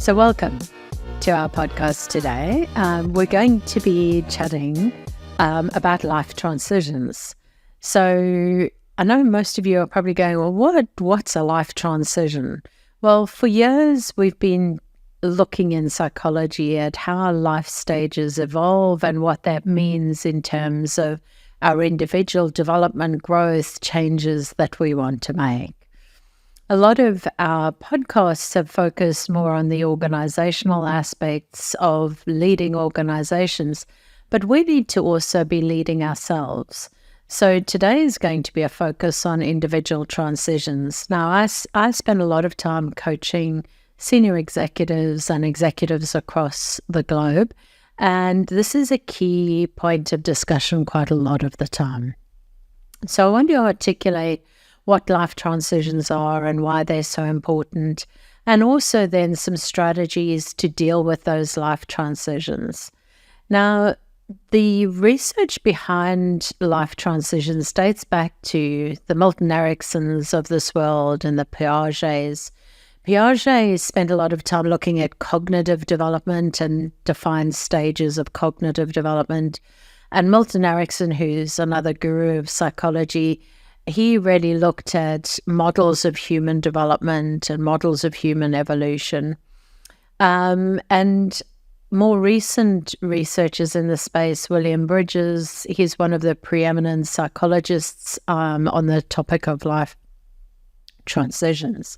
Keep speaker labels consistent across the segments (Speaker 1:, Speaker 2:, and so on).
Speaker 1: So welcome to our podcast today. We're going to be chatting about life transitions. So I know most of you are probably going, well, what's a life transition? Well, for years, we've been looking in psychology at how life stages evolve and what that means in terms of our individual development, growth, changes that we want to make. A lot of our podcasts have focused more on the organizational aspects of leading organizations, but we need to also be leading ourselves. So today is going to be a focus on individual transitions. Now, I spend a lot of time coaching senior executives and executives across the globe, and this is a key point of discussion quite a lot of the time. So I want to articulate what life transitions are and why they're so important, and also then some strategies to deal with those life transitions. Now, the research behind life transitions dates back to the Milton Ericksons of this world and the Piagets. Piaget spent a lot of time looking at cognitive development and defined stages of cognitive development. And Milton Erickson, who's another guru of psychology, he really looked at models of human development and models of human evolution. And more recent researchers in the space, William Bridges, he's one of the preeminent psychologists on the topic of life transitions.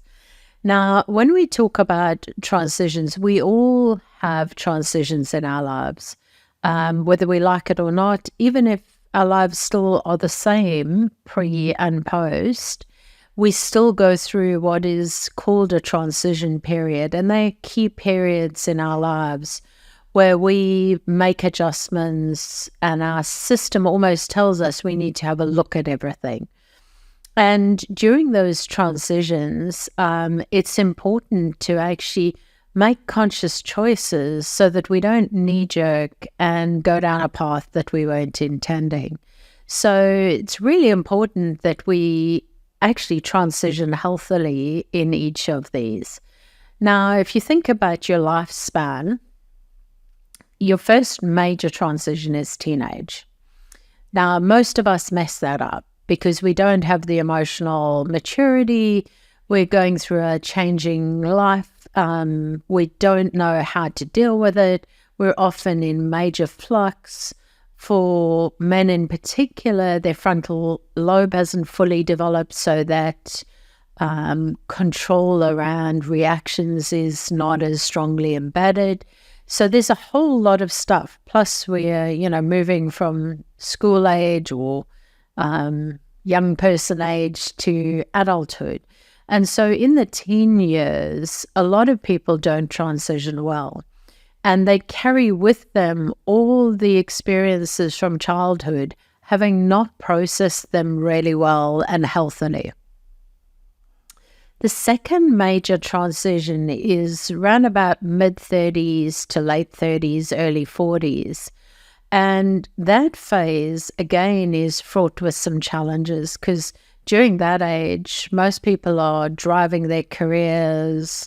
Speaker 1: Now, when we talk about transitions, we all have transitions in our lives, whether we like it or not, even if our lives still are the same pre and post, we still go through what is called a transition period. And they're key periods in our lives where we make adjustments and our system almost tells us we need to have a look at everything. And during those transitions, it's important to actually make conscious choices so that we don't knee-jerk and go down a path that we weren't intending. So it's really important that we actually transition healthily in each of these. Now, if you think about your lifespan, your first major transition is teenage. Now, most of us mess that up because we don't have the emotional maturity. We're going through a changing life. We don't know how to deal with it. We're often in major flux. For men in particular, their frontal lobe hasn't fully developed, so that control around reactions is not as strongly embedded. So there's a whole lot of stuff. Plus, we're moving from school age or young person age to adulthood. And so in the teen years, a lot of people don't transition well. And they carry with them all the experiences from childhood, having not processed them really well and healthily. The second major transition is around about mid-30s to late 30s, early 40s. And that phase, again, is fraught with some challenges because during that age, most people are driving their careers,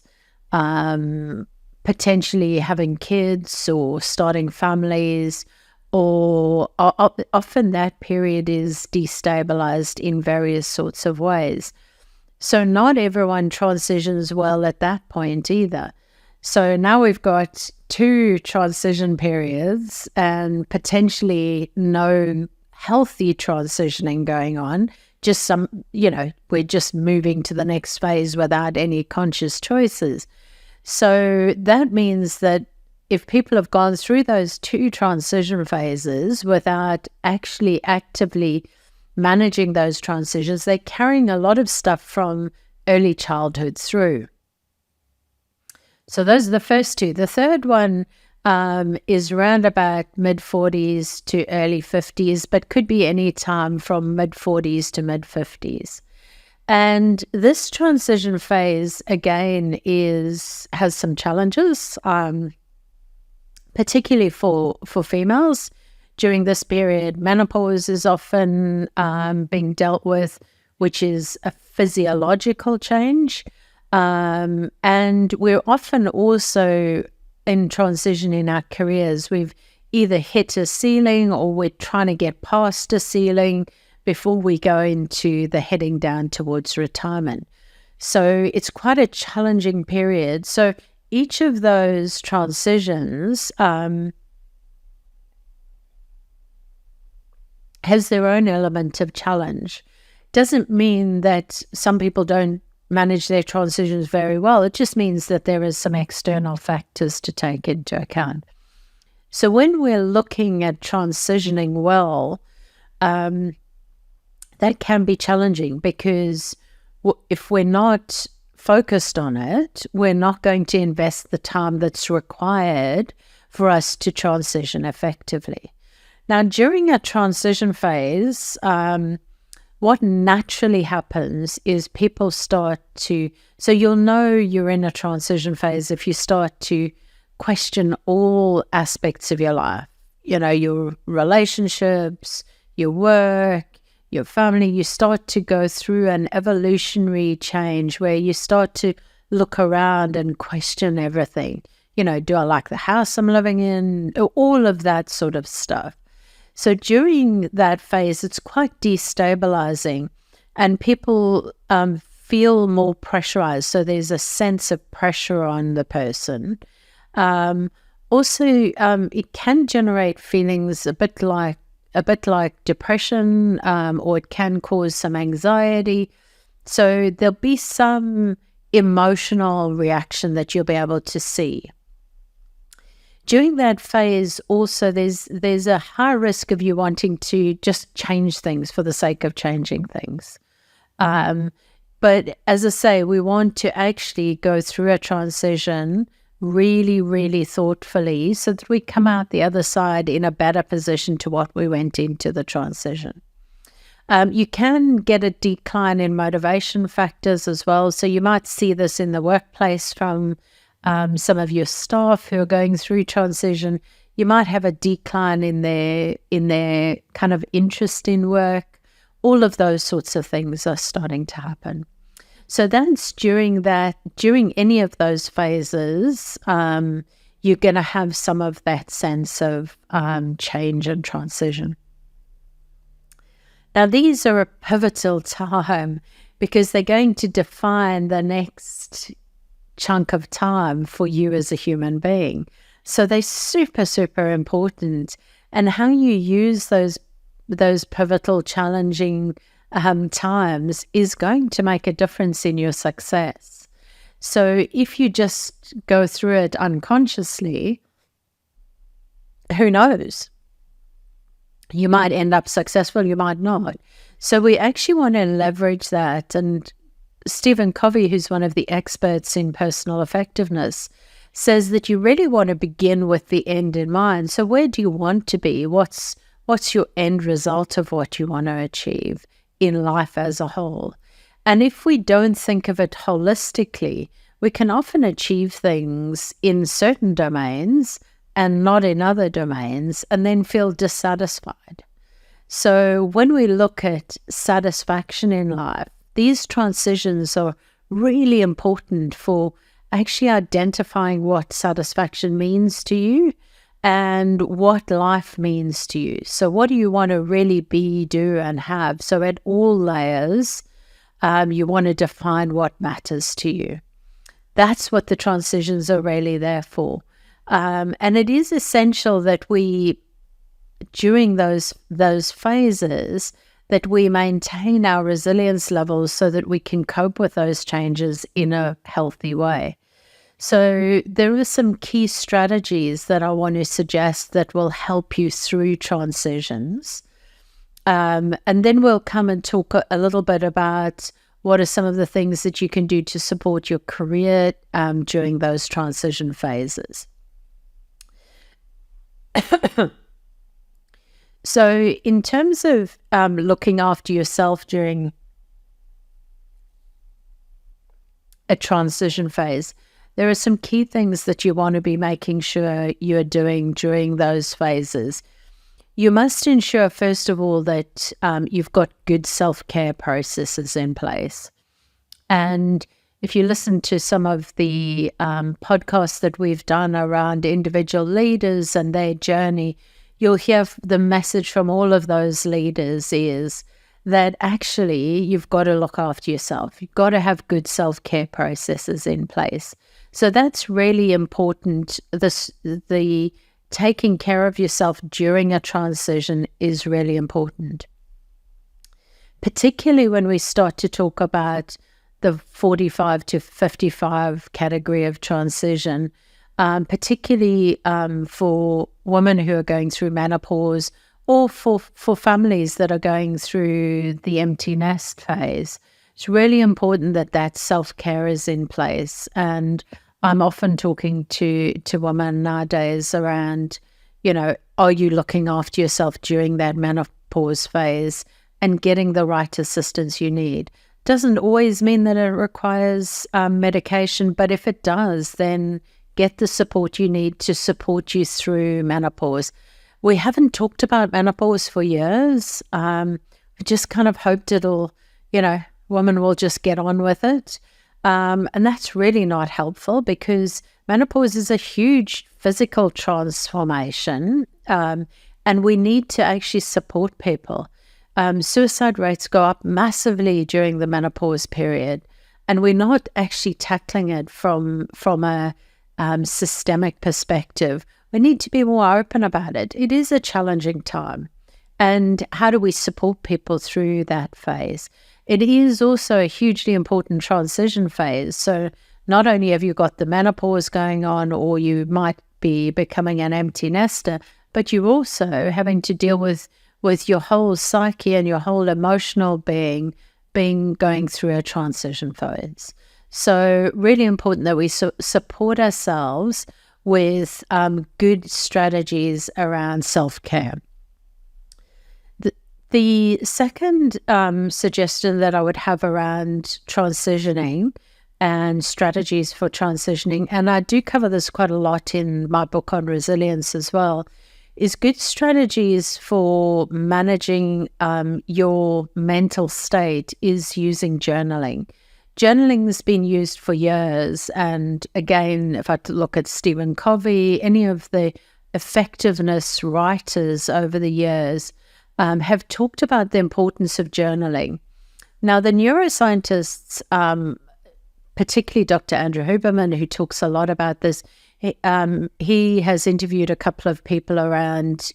Speaker 1: potentially having kids or starting families, or often that period is destabilized in various sorts of ways. So not everyone transitions well at that point either. So now we've got two transition periods and potentially no healthy transitioning going on. Just we're just moving to the next phase without any conscious choices. So that means that if people have gone through those two transition phases without actually actively managing those transitions, they're carrying a lot of stuff from early childhood through. So those are the first two. The third one is around about mid-40s to early 50s, but could be any time from mid-40s to mid-50s. And this transition phase, again, has some challenges, particularly for females. During this period, menopause is often being dealt with, which is a physiological change. And we're often also in transition in our careers. We've either hit a ceiling or we're trying to get past a ceiling before we go into the heading down towards retirement. So it's quite a challenging period. So each of those transitions has their own element of challenge. Doesn't mean that some people don't manage their transitions very well. It just means that there is some external factors to take into account. So when we're looking at transitioning well, that can be challenging because if we're not focused on it, we're not going to invest the time that's required for us to transition effectively. Now, during a transition phase, what naturally happens is people start to, so you'll know you're in a transition phase if you start to question all aspects of your life, your relationships, your work, your family. You start to go through an evolutionary change where you start to look around and question everything. Do I like the house I'm living in? All of that sort of stuff. So during that phase, it's quite destabilizing and people feel more pressurized. So there's a sense of pressure on the person. Also, it can generate feelings a bit like depression, or it can cause some anxiety. So there'll be some emotional reaction that you'll be able to see. During that phase, also, there's a high risk of you wanting to just change things for the sake of changing things. But as I say, we want to actually go through a transition really, really thoughtfully so that we come out the other side in a better position to what we went into the transition. You can get a decline in motivation factors as well. So you might see this in the workplace from some of your staff who are going through transition. You might have a decline in their kind of interest in work. All of those sorts of things are starting to happen. So that's during any of those phases, you're going to have some of that sense of change and transition. Now, these are a pivotal time because they're going to define the next chunk of time for you as a human being. So they're super, super important. And how you use those pivotal, challenging times is going to make a difference in your success. So if you just go through it unconsciously, who knows? You might end up successful, you might not. So we actually want to leverage that. And Stephen Covey, who's one of the experts in personal effectiveness, says that you really want to begin with the end in mind. So where do you want to be? What's your end result of what you want to achieve in life as a whole? And if we don't think of it holistically, we can often achieve things in certain domains and not in other domains, and then feel dissatisfied. So when we look at satisfaction in life, these transitions are really important for actually identifying what satisfaction means to you and what life means to you. So what do you want to really be, do, and have? So at all layers, you want to define what matters to you. That's what the transitions are really there for. And it is essential that we, during those phases, that we maintain our resilience levels so that we can cope with those changes in a healthy way. So there are some key strategies that I want to suggest that will help you through transitions. And then we'll come and talk a little bit about what are some of the things that you can do to support your career during those transition phases. So in terms of looking after yourself during a transition phase, there are some key things that you want to be making sure you're doing during those phases. You must ensure, first of all, that you've got good self-care processes in place. And if you listen to some of the podcasts that we've done around individual leaders and their journey, you'll hear the message from all of those leaders is that actually you've got to look after yourself. You've got to have good self-care processes in place. So that's really important. The taking care of yourself during a transition is really important, particularly when we start to talk about the 45 to 55 category of transition, particularly for women who are going through menopause, or for families that are going through the empty nest phase. It's really important that that self-care is in place. And I'm often talking to women nowadays around, are you looking after yourself during that menopause phase and getting the right assistance you need? Doesn't always mean that it requires medication, but if it does, then get the support you need to support you through menopause. We haven't talked about menopause for years. We just kind of hoped it'll, women will just get on with it. And that's really not helpful, because menopause is a huge physical transformation, and we need to actually support people. Suicide rates go up massively during the menopause period, and we're not actually tackling it from a systemic perspective. We need to be more open about it. It is a challenging time. And how do we support people through that phase? It is also a hugely important transition phase. So not only have you got the menopause going on, or you might be becoming an empty nester, but you're also having to deal with your whole psyche and your whole emotional being going through a transition phase. So really important that we support ourselves with good strategies around self-care. The second suggestion that I would have around transitioning and strategies for transitioning, and I do cover this quite a lot in my book on resilience as well, is good strategies for managing your mental state is using journaling. Journaling has been used for years, and again, if I look at Stephen Covey, any of the effectiveness writers over the years have talked about the importance of journaling. Now, the neuroscientists, particularly Dr. Andrew Huberman, who talks a lot about this, he has interviewed a couple of people around,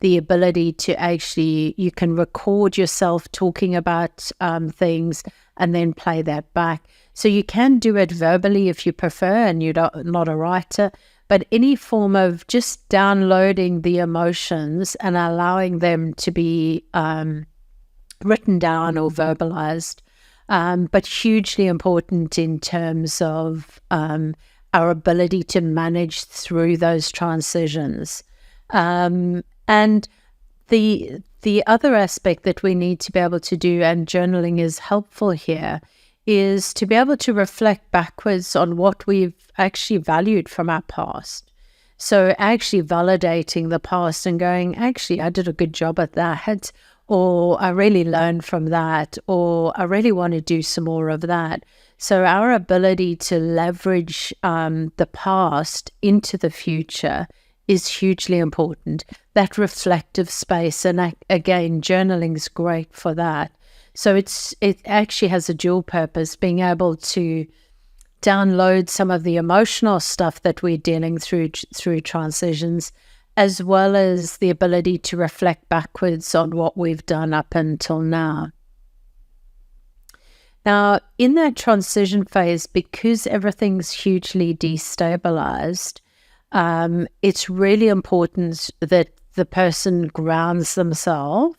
Speaker 1: the ability to actually, you can record yourself talking about things and then play that back. So you can do it verbally if you prefer and you're not a writer, but any form of just downloading the emotions and allowing them to be written down or verbalized, but hugely important in terms of our ability to manage through those transitions. And the other aspect that we need to be able to do, and journaling is helpful here, is to be able to reflect backwards on what we've actually valued from our past. So actually validating the past and going, actually, I did a good job at that, or I really learned from that, or I really want to do some more of that. So our ability to leverage the past into the future is hugely important. That reflective space, and again, journaling is great for that. So it actually has a dual purpose, being able to download some of the emotional stuff that we're dealing through transitions, as well as the ability to reflect backwards on what we've done up until now. Now, in that transition phase, because everything's hugely destabilized, it's really important that the person grounds themselves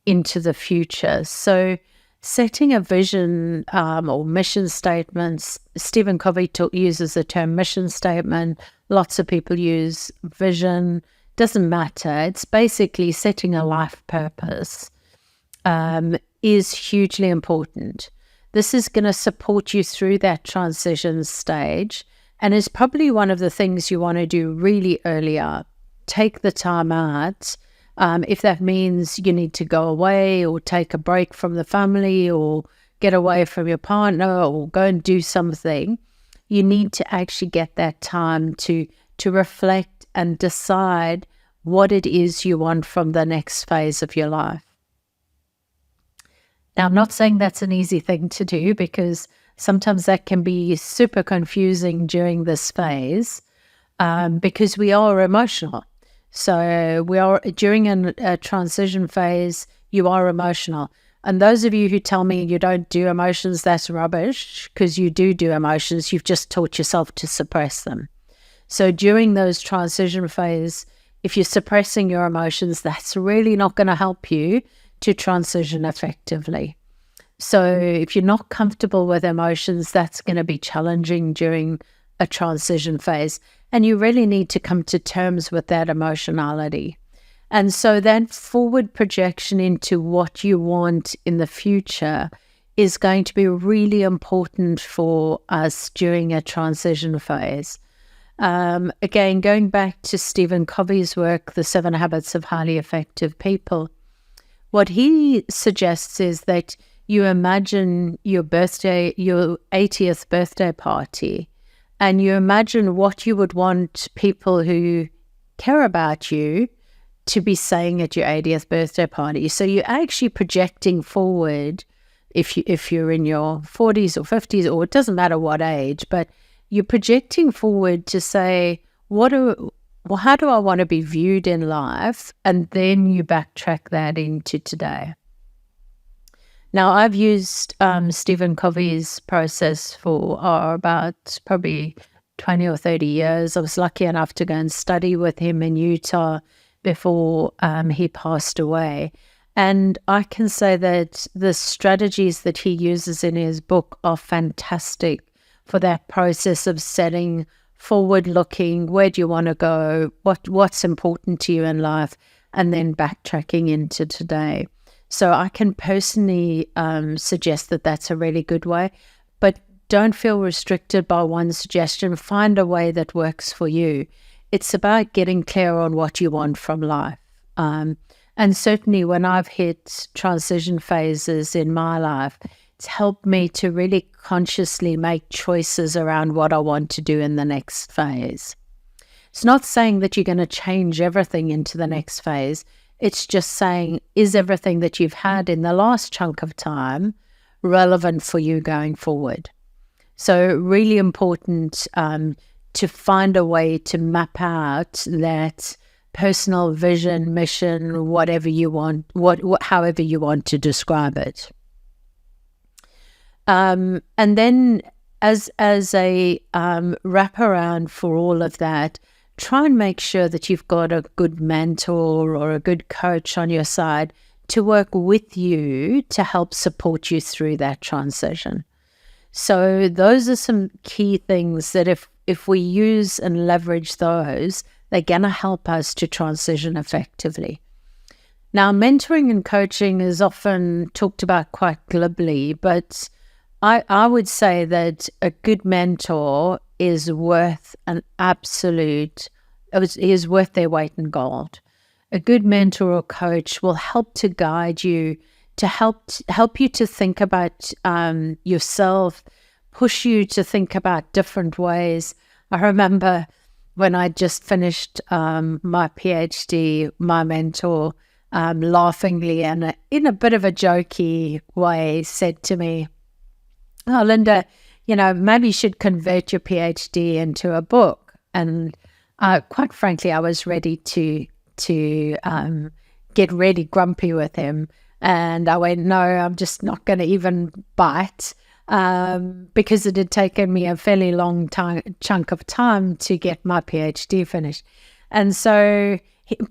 Speaker 1: into the future. So setting a vision or mission statements, Stephen Covey uses the term mission statement. Lots of people use vision. Doesn't matter. It's basically setting a life purpose is hugely important. This is going to support you through that transition stage, and is probably one of the things you want to do really early on. Take the time out. If that means you need to go away or take a break from the family or get away from your partner or go and do something, you need to actually get that time to reflect and decide what it is you want from the next phase of your life. Now, I'm not saying that's an easy thing to do, because sometimes that can be super confusing during this phase, because we are emotional. So we are during a transition phase, you are emotional. And those of you who tell me you don't do emotions, that's rubbish, because you do emotions. You've just taught yourself to suppress them. So during those transition phase, if you're suppressing your emotions, that's really not going to help you to transition effectively. So if you're not comfortable with emotions, that's going to be challenging during a transition phase. And you really need to come to terms with that emotionality. And so that forward projection into what you want in the future is going to be really important for us during a transition phase. Again, going back to Stephen Covey's work, The 7 Habits of Highly Effective People, what he suggests is that you imagine your 80th birthday party, and you imagine what you would want people who care about you to be saying at your 80th birthday party. So you're actually projecting forward, if you're in your 40s or 50s, or it doesn't matter what age, but you're projecting forward to say, how do I want to be viewed in life? And then you backtrack that into today. Now, I've used Stephen Covey's process for about probably 20 or 30 years. I was lucky enough to go and study with him in Utah before he passed away. And I can say that the strategies that he uses in his book are fantastic for that process of setting forward-looking, where do you want to go, what's important to you in life, and then backtracking into today. So I can personally suggest that that's a really good way, but don't feel restricted by one suggestion. Find a way that works for you. It's about getting clear on what you want from life. And certainly when I've hit transition phases in my life, it's helped me to really consciously make choices around what I want to do in the next phase. It's not saying that you're going to change everything into the next phase. It's just saying, is everything that you've had in the last chunk of time relevant for you going forward? So really important to find a way to map out that personal vision, mission, whatever you want, however you want to describe it. And then as a wraparound for all of that, try and make sure that you've got a good mentor or a good coach on your side to work with you to help support you through that transition. So those are some key things that if we use and leverage those, they're going to help us to transition effectively. Now, mentoring and coaching is often talked about quite glibly, but I would say that a good mentor is worth is worth their weight in gold. A good mentor or coach will help to guide you, to help you to think about yourself, push you to think about different ways. I remember when I just finished my PhD, my mentor laughingly and in a bit of a jokey way said to me, "Oh, Lynda, maybe you should convert your PhD into a book." And quite frankly, I was ready to get really grumpy with him. And I went, "No, I'm just not going to even bite," because it had taken me a fairly long chunk of time to get my PhD finished. And so,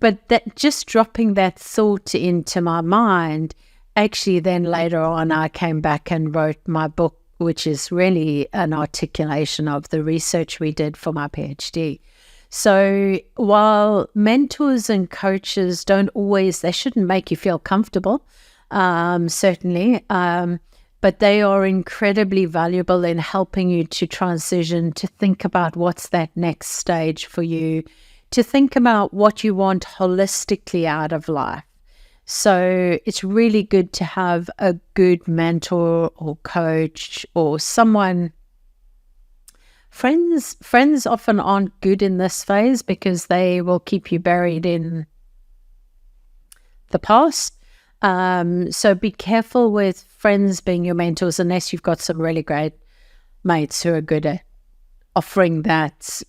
Speaker 1: but that just dropping that thought into my mind, actually then later on I came back and wrote my book, which is really an articulation of the research we did for my PhD. So while mentors and coaches they shouldn't make you feel comfortable, certainly, but they are incredibly valuable in helping you to transition, to think about what's that next stage for you, to think about what you want holistically out of life. So it's really good to have a good mentor or coach or someone. Friends often aren't good in this phase because they will keep you buried in the past. So be careful with friends being your mentors unless you've got some really great mates who are good at offering that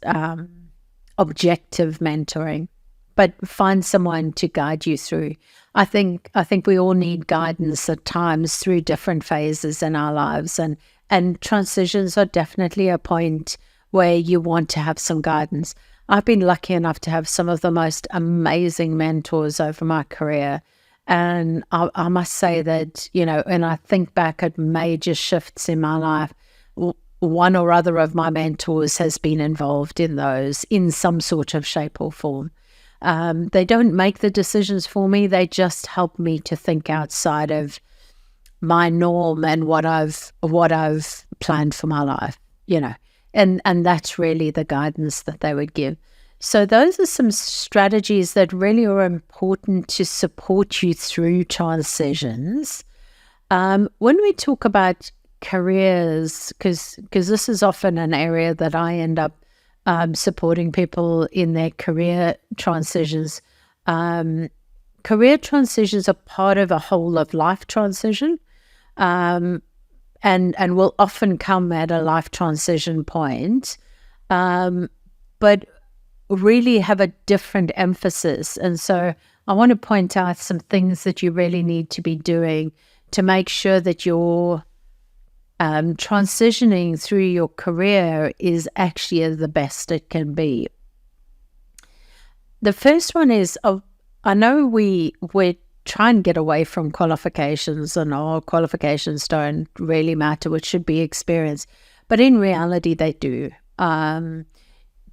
Speaker 1: objective mentoring. But find someone to guide you through. I think we all need guidance at times through different phases in our lives, and transitions are definitely a point where you want to have some guidance. I've been lucky enough to have some of the most amazing mentors over my career. And I must say that, when I think back at major shifts in my life, one or other of my mentors has been involved in those in some sort of shape or form. They don't make the decisions for me. They just help me to think outside of my norm and what I've planned for my life, and that's really the guidance that they would give. So those are some strategies that really are important to support you through transitions. When we talk about careers, because this is often an area that I end up supporting people in their career transitions. Career transitions are part of a whole of life transition, and will often come at a life transition point, but really have a different emphasis. And so I want to point out some things that you really need to be doing to make sure that you're transitioning through your career is actually the best it can be. The first one is, I know we try and get away from qualifications, and all qualifications don't really matter, which should be experience, but in reality they do.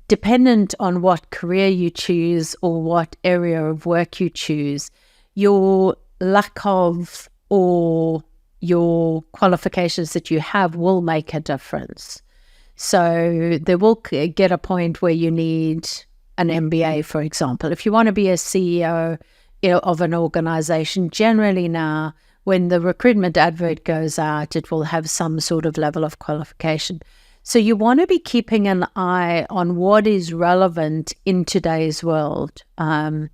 Speaker 1: Dependent on what career you choose or what area of work you choose, your lack of or your qualifications that you have will make a difference. So there will get a point where you need an MBA, for example. If you want to be a CEO of an organization, generally now when the recruitment advert goes out, it will have some sort of level of qualification. So you want to be keeping an eye on what is relevant in today's world. At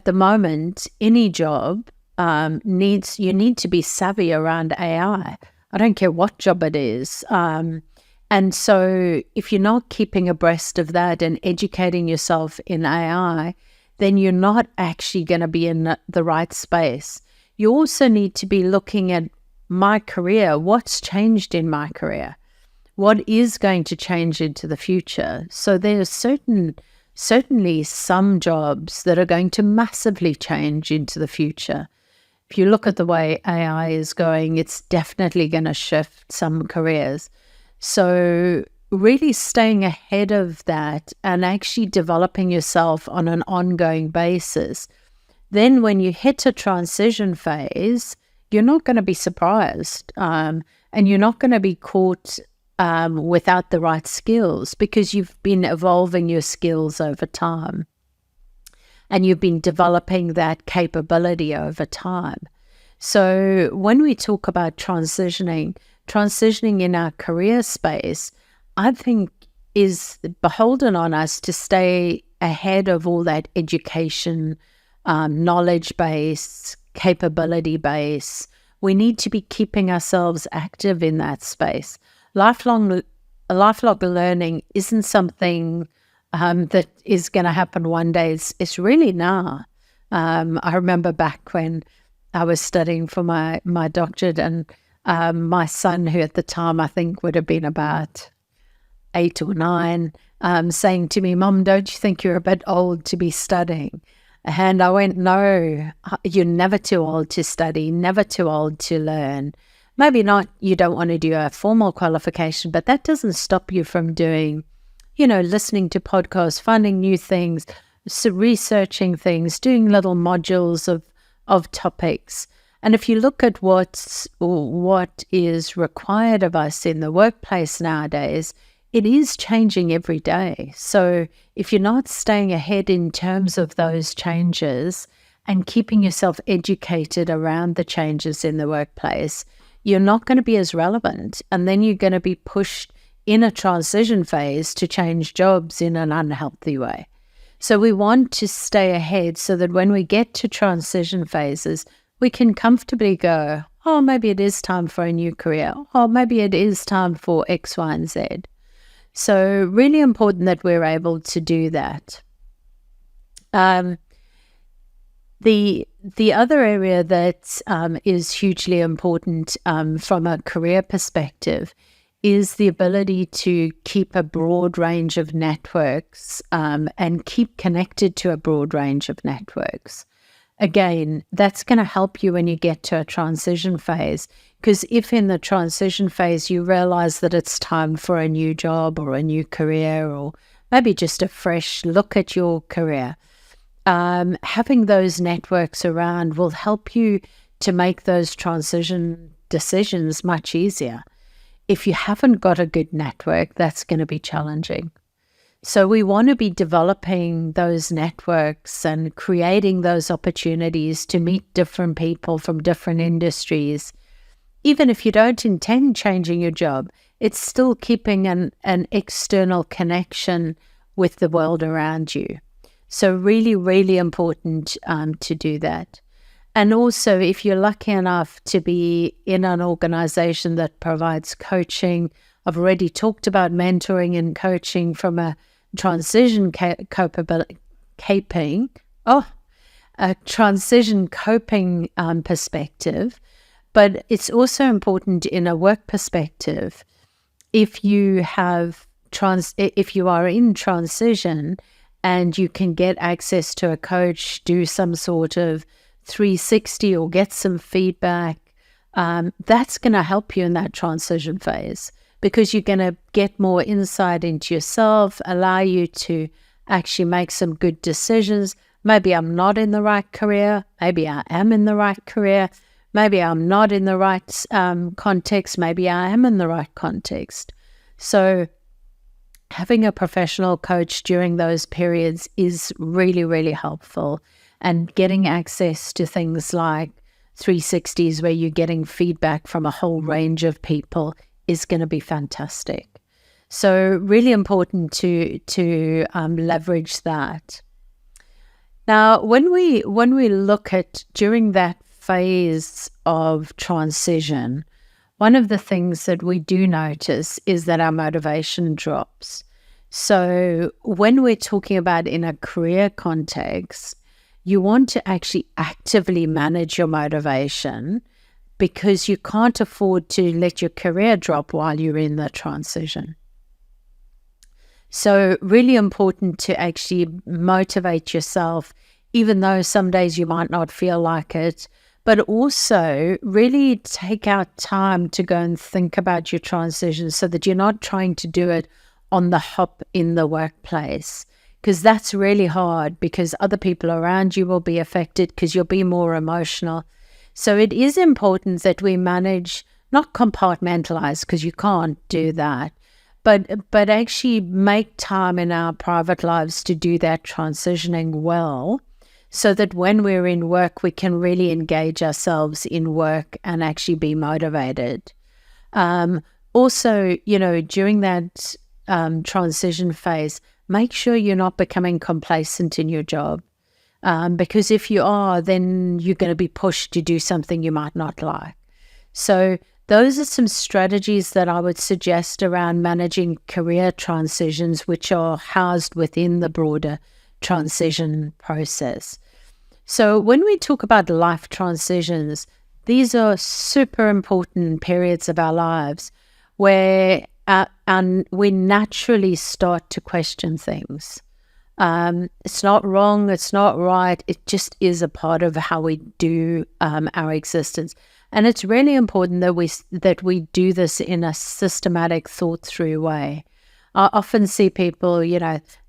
Speaker 1: the moment, any job you need to be savvy around AI. I don't care what job it is. And so if you're not keeping abreast of that and educating yourself in AI, then you're not actually going to be in the right space. You also need to be looking at my career. What's changed in my career? What is going to change into the future? So there's certainly some jobs that are going to massively change into the future. If you look at the way AI is going, it's definitely going to shift some careers. So really staying ahead of that and actually developing yourself on an ongoing basis. Then when you hit a transition phase, you're not going to be surprised, and you're not going to be caught without the right skills, because you've been evolving your skills over time. And you've been developing that capability over time. So when we talk about transitioning in our career space, I think is beholden on us to stay ahead of all that education, knowledge base, capability base. We need to be keeping ourselves active in that space. Lifelong learning isn't something that is going to happen one day. It's really now. I remember back when I was studying for my doctorate, and my son, who at the time I think would have been about 8 or 9, saying to me, "Mom, don't you think you're a bit old to be studying?" And I went, "No, you're never too old to study, never too old to learn. Maybe not, you don't want to do a formal qualification, but that doesn't stop you from doing, listening to podcasts, finding new things, researching things, doing little modules of topics." And if you look at what is required of us in the workplace nowadays, it is changing every day. So if you're not staying ahead in terms of those changes and keeping yourself educated around the changes in the workplace, you're not going to be as relevant. And then you're going to be pushed in a transition phase to change jobs in an unhealthy way. So we want to stay ahead so that when we get to transition phases, we can comfortably go, oh, maybe it is time for a new career. Oh, maybe it is time for X, Y, and Z. So really important that we're able to do that. The other area that is hugely important from a career perspective is the ability to keep a broad range of networks and keep connected to a broad range of networks. Again, that's going to help you when you get to a transition phase, because if in the transition phase you realize that it's time for a new job or a new career, or maybe just a fresh look at your career, having those networks around will help you to make those transition decisions much easier. If you haven't got a good network, that's going to be challenging. So we want to be developing those networks and creating those opportunities to meet different people from different industries. Even if you don't intend changing your job, it's still keeping an external connection with the world around you. So really, really important to do that. And also, if you're lucky enough to be in an organization that provides coaching, I've already talked about mentoring and coaching from a transition coping perspective, but it's also important in a work perspective. If you are in transition and you can get access to a coach, do some sort of 360 or get some feedback, that's going to help you in that transition phase, because you're going to get more insight into yourself, allow you to actually make some good decisions. Maybe I'm not in the right career. Maybe I am in the right career. Maybe I'm not in the right context. Maybe I am in the right context. So having a professional coach during those periods is really, really helpful. And getting access to things like 360s where you're getting feedback from a whole range of people is going to be fantastic. So really important to leverage that. Now, when we look at during that phase of transition, one of the things that we do notice is that our motivation drops. So when we're talking about in a career context, you want to actually actively manage your motivation, because you can't afford to let your career drop while you're in the transition. So really important to actually motivate yourself, even though some days you might not feel like it, but also really take out time to go and think about your transition so that you're not trying to do it on the hop in the workplace, because that's really hard, because other people around you will be affected because you'll be more emotional. So it is important that we manage, not compartmentalize, because you can't do that, but actually make time in our private lives to do that transitioning well, so that when we're in work, we can really engage ourselves in work and actually be motivated. Also, during that transition phase, make sure you're not becoming complacent in your job. Because if you are, then you're going to be pushed to do something you might not like. So those are some strategies that I would suggest around managing career transitions, which are housed within the broader transition process. So when we talk about life transitions, these are super important periods of our lives where we naturally start to question things. It's not wrong, it's not right, it just is a part of how we do our existence. And it's really important that we do this in a systematic, thought-through way. I often see people,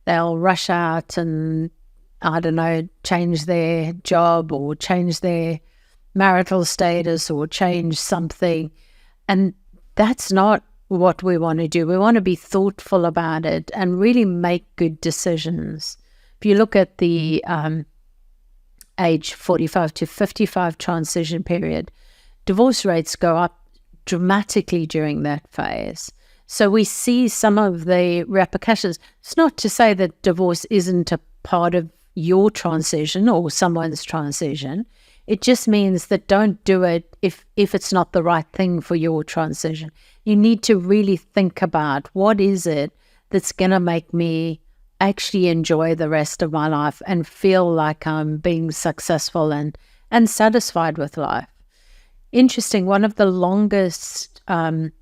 Speaker 1: they'll rush out and, change their job or change their marital status or change something. And that's not what we want to do. We want to be thoughtful about it and really make good decisions. If you look at the age 45 to 55 transition period, divorce rates go up dramatically during that phase. So we see some of the repercussions. It's not to say that divorce isn't a part of your transition or someone's transition. It just means that don't do it if it's not the right thing for your transition. You need to really think about, what is it that's going to make me actually enjoy the rest of my life and feel like I'm being successful and satisfied with life. Interesting, one of the longest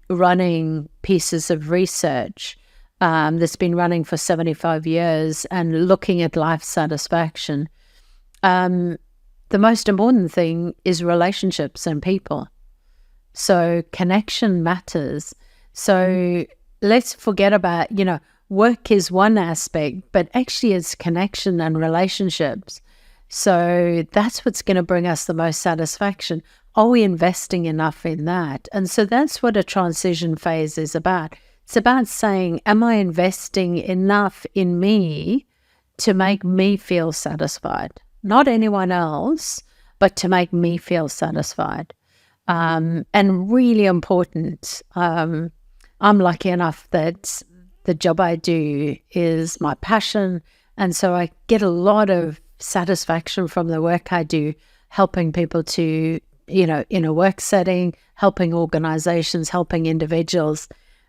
Speaker 1: running pieces of research that's been running for 75 years and looking at life satisfaction, the most important thing is relationships and people. So connection matters. So let's forget about, work is one aspect, but actually it's connection and relationships. So that's what's going to bring us the most satisfaction. Are we investing enough in that? And so that's what a transition phase is about. It's about saying, am I investing enough in me to make me feel satisfied? Not anyone else, but to make me feel satisfied. And really important, I'm lucky enough that the job I do is my passion. And so I get a lot of satisfaction from the work I do, helping people to, in a work setting, helping organizations, helping individuals.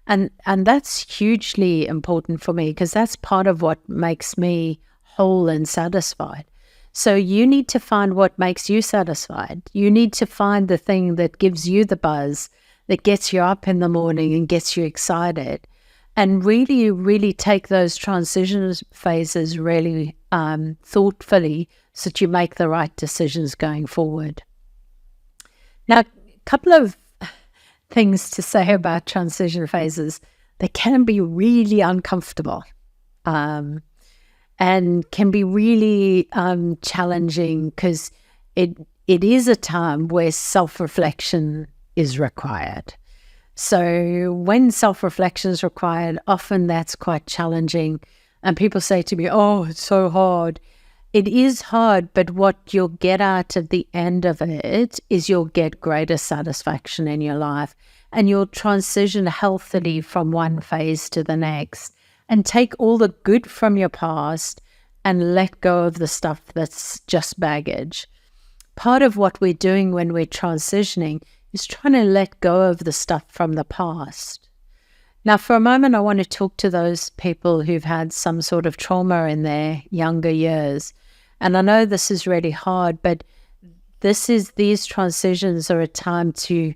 Speaker 1: And that's hugely important for me, because that's part of what makes me whole and satisfied. So you need to find what makes you satisfied. You need to find the thing that gives you the buzz, that gets you up in the morning and gets you excited. And really, really take those transition phases really thoughtfully, so that you make the right decisions going forward. Now, a couple of things to say about transition phases. They can be really uncomfortable and can be really challenging, because it is a time where self-reflection is required. So when self-reflection is required, often that's quite challenging. And people say to me, oh, it's so hard. It is hard, but what you'll get out at the end of it is you'll get greater satisfaction in your life, and you'll transition healthily from one phase to the next and take all the good from your past and let go of the stuff that's just baggage. Part of what we're doing when we're transitioning is trying to let go of the stuff from the past. Now, for a moment, I want to talk to those people who've had some sort of trauma in their younger years. And I know this is really hard, but these transitions are a time to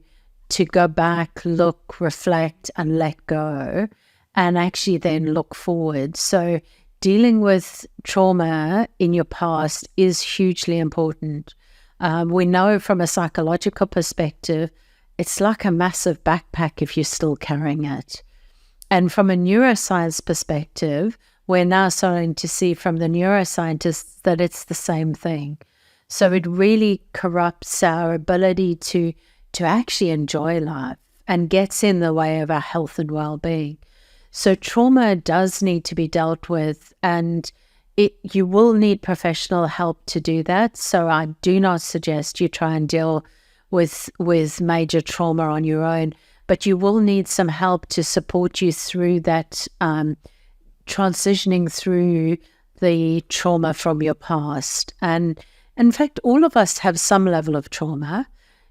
Speaker 1: go back, look, reflect, and let go, and actually then look forward. So dealing with trauma in your past is hugely important. We know from a psychological perspective, it's like a massive backpack if you're still carrying it. And from a neuroscience perspective, we're now starting to see from the neuroscientists that it's the same thing. So it really corrupts our ability to actually enjoy life and gets in the way of our health and well-being. So trauma does need to be dealt with, and you will need professional help to do that. So I do not suggest you try and deal with major trauma on your own, but you will need some help to support you through that, transitioning through the trauma from your past. And in fact, all of us have some level of trauma,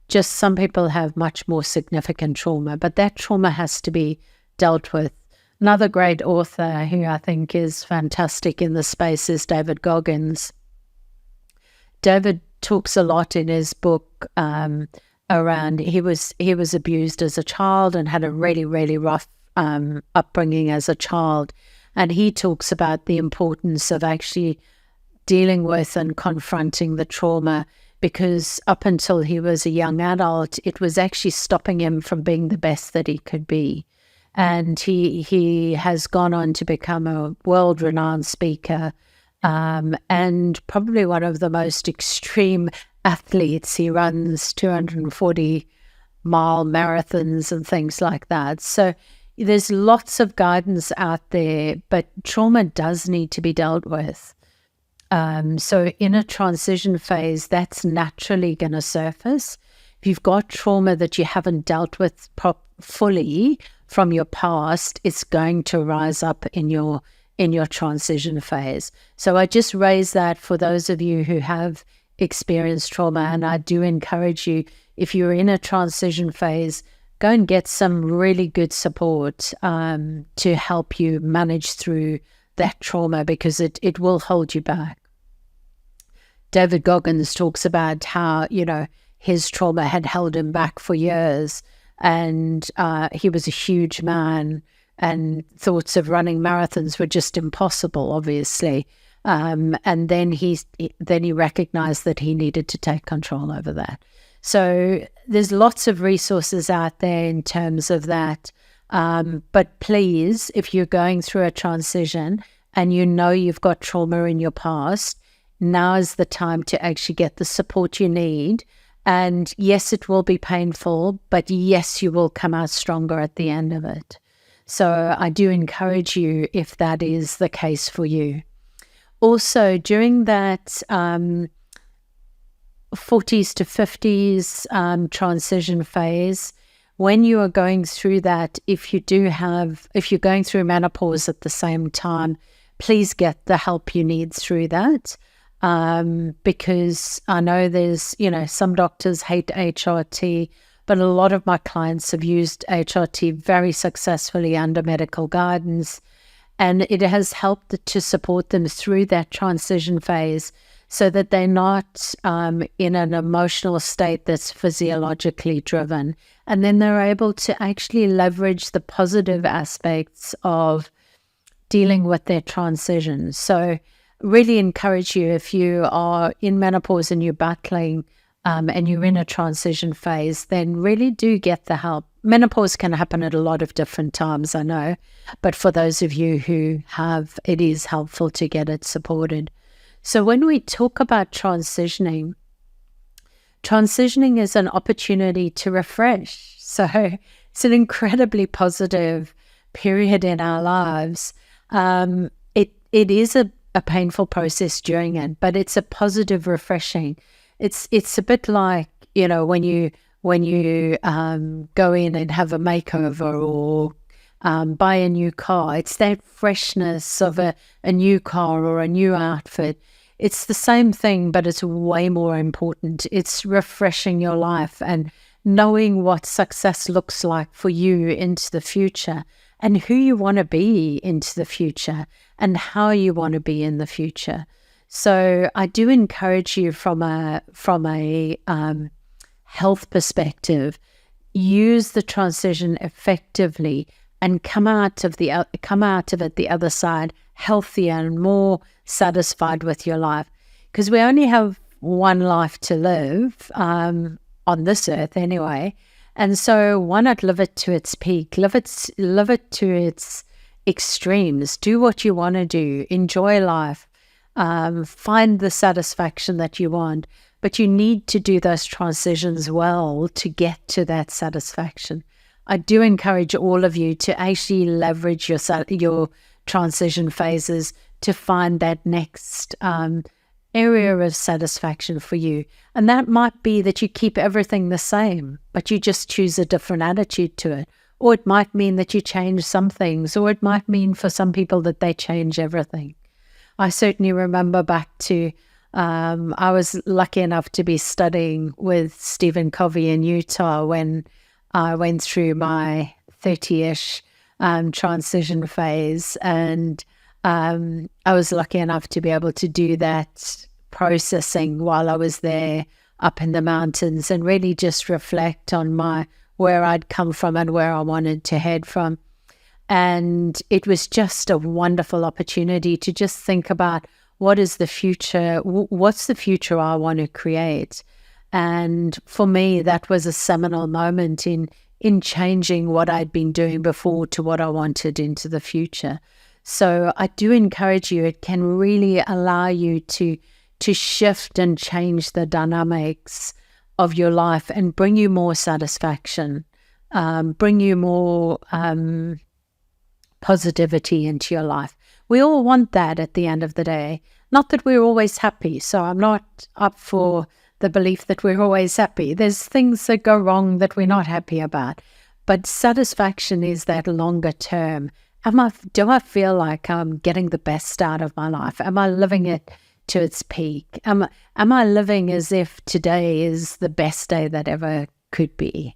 Speaker 1: just some people have much more significant trauma, but that trauma has to be dealt with. Another great author who I think is fantastic in the space is David Goggins. David talks a lot in his book around he was abused as a child and had a really, really rough upbringing as a child. And he talks about the importance of actually dealing with and confronting the trauma, because up until he was a young adult, it was actually stopping him from being the best that he could be. And he has gone on to become a world-renowned speaker and probably one of the most extreme athletes. He runs 240-mile marathons and things like that. So there's lots of guidance out there, but trauma does need to be dealt with. So in a transition phase, that's naturally going to surface. If you've got trauma that you haven't dealt with fully from your past, it's going to rise up in your transition phase. So I just raise that for those of you who have experienced trauma, and I do encourage you, if you're in a transition phase, go and get some really good support to help you manage through that trauma, because it will hold you back. David Goggins talks about how, his trauma had held him back for years, and he was a huge man, and thoughts of running marathons were just impossible, obviously. And then he recognized that he needed to take control over that. So there's lots of resources out there in terms of that. But please, if you're going through a transition and you've got trauma in your past, now is the time to actually get the support you need. And yes, it will be painful, but yes, you will come out stronger at the end of it. So I do encourage you, if that is the case for you. Also, during that 40s to 50s transition phase, when you are going through that, if you're going through menopause at the same time, please get the help you need through that. Because I know there's, some doctors hate HRT, but a lot of my clients have used HRT very successfully under medical guidance, and it has helped to support them through that transition phase so that they're not in an emotional state that's physiologically driven. And then they're able to actually leverage the positive aspects of dealing with their transition. So really encourage you, if you are in menopause and you're battling and you're in a transition phase, then really do get the help. Menopause can happen at a lot of different times, I know, but for those of you who have, it is helpful to get it supported. So when we talk about transitioning is an opportunity to refresh. So it's an incredibly positive period in our lives. It is a painful process during it, but it's a positive refreshing. It's a bit like, when you go in and have a makeover or buy a new car. It's that freshness of a new car or a new outfit. It's the same thing, but it's way more important. It's refreshing your life and knowing what success looks like for you into the future, and who you want to be into the future, and how you want to be in the future. So I do encourage you from a health perspective, use the transition effectively and come out of it the other side healthier and more satisfied with your life, because we only have one life to live on this earth anyway. And so why not live it to its peak, live it to its extremes, do what you want to do, enjoy life, find the satisfaction that you want. But you need to do those transitions well to get to that satisfaction. I do encourage all of you to actually leverage your transition phases to find that next area of satisfaction for you. And that might be that you keep everything the same, but you just choose a different attitude to it. Or it might mean that you change some things, or it might mean for some people that they change everything. I certainly remember back to, I was lucky enough to be studying with Stephen Covey in Utah when I went through my 30-ish transition phase. And I was lucky enough to be able to do that processing while I was there up in the mountains, and really just reflect on where I'd come from and where I wanted to head from. And it was just a wonderful opportunity to just think about, what is the future? What's the future I want to create? And for me, that was a seminal moment in changing what I'd been doing before to what I wanted into the future. So I do encourage you, it can really allow you to shift and change the dynamics of your life and bring you more satisfaction, bring you more positivity into your life. We all want that at the end of the day. Not that we're always happy. So I'm not up for the belief that we're always happy. There's things that go wrong that we're not happy about. But satisfaction is that longer term. Do I feel like I'm getting the best out of my life? Am I living it to its peak? Am I living as if today is the best day that ever could be?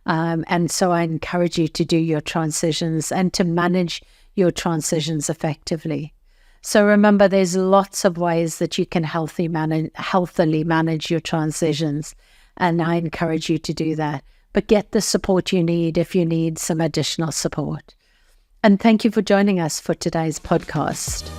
Speaker 1: And so I encourage you to do your transitions and to manage your transitions effectively. So remember, there's lots of ways that you can healthily manage your transitions, and I encourage you to do that. But get the support you need if you need some additional support. And thank you for joining us for today's podcast.